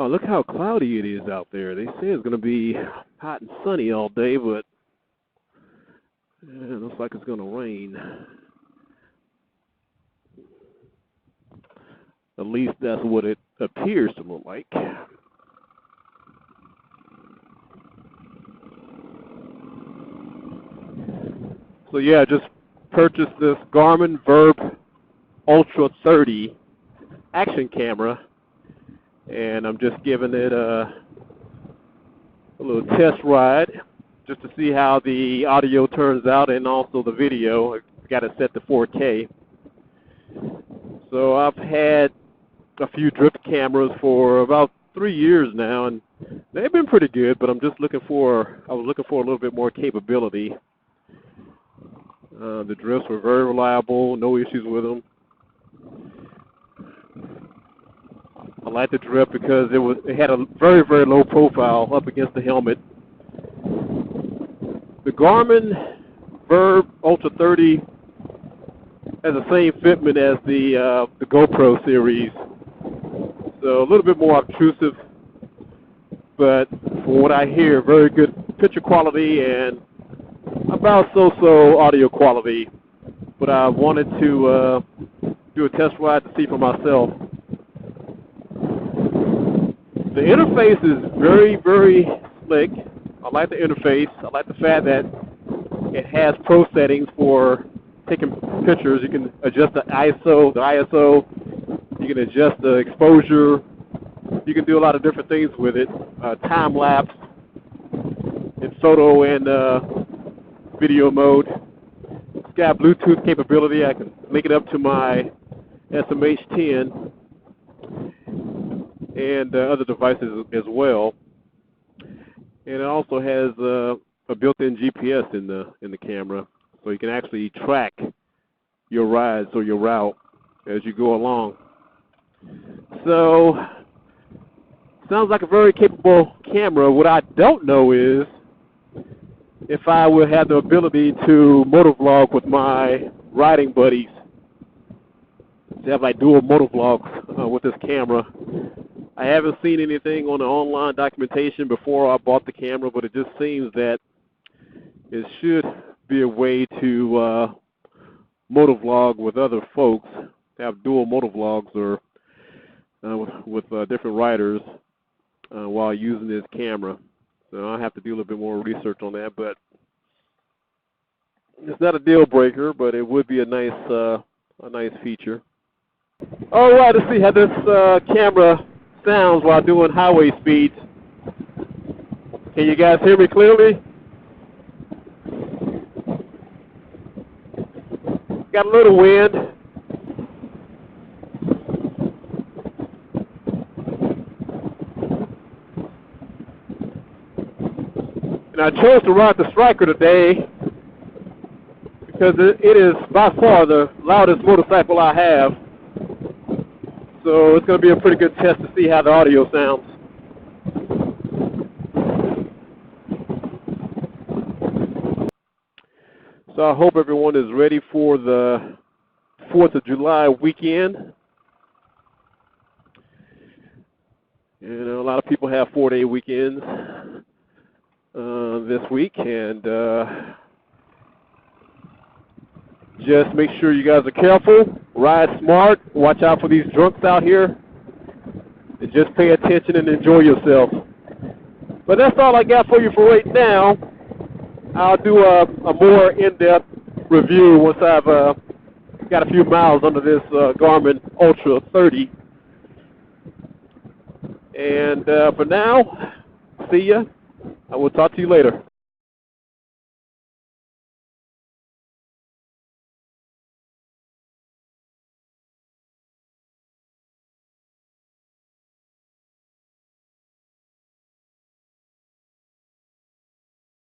Oh, look how cloudy it is out there. They say it's going to be hot and sunny all day, but it looks like it's going to rain. At least that's what it appears to look like. So yeah, I just purchased this Garmin Virb Ultra 30 action camera, and I'm just giving it a little test ride just to see how the audio turns out and also the video. I got it set to 4K. So I've had a few drift cameras for about 3 years now, and they've been pretty good, but I'm just I was looking for a little bit more capability. The drifts were very reliable, no issues with them. I like the drift because it had a very, very low profile up against the helmet. The Garmin Virb Ultra 30 has the same fitment as the GoPro series, so a little bit more obtrusive, but from what I hear, very good picture quality and about so-so audio quality. But I wanted to do a test ride to see for myself. The interface is very, very slick. I like the interface. I like the fact that it has pro settings for taking pictures. You can adjust the ISO, you can adjust the exposure. You can do a lot of different things with it. Time lapse in photo and video mode. It's got Bluetooth capability. I can link it up to my SMH-10 and other devices as well. And it also has a built-in GPS in the camera, so you can actually track your rides or your route as you go along. So, sounds like a very capable camera. What I don't know is if I would have the ability to motovlog with my riding buddies, to have like dual motovlogs with this camera. I haven't seen anything on the online documentation before I bought the camera, but it just seems that it should be a way to motovlog with other folks, to have dual motovlogs or with different riders while using this camera. So I'll have to do a little bit more research on that, but it's not a deal breaker, but it would be a nice feature. All right, let's see how this camera sounds while doing highway speeds. Can you guys hear me clearly? Got a little wind. And I chose to ride the Stryker today because it is by far the loudest motorcycle I have. So it's going to be a pretty good test to see how the audio sounds. So I hope everyone is ready for the 4th of July weekend. You know, a lot of people have 4-day weekends this week, and just make sure you guys are careful, ride smart, watch out for these drunks out here, and just pay attention and enjoy yourself. But that's all I got for you for right now. I'll do a more in-depth review once I've got a few miles under this Garmin Ultra 30. And for now, see ya. I will talk to you later.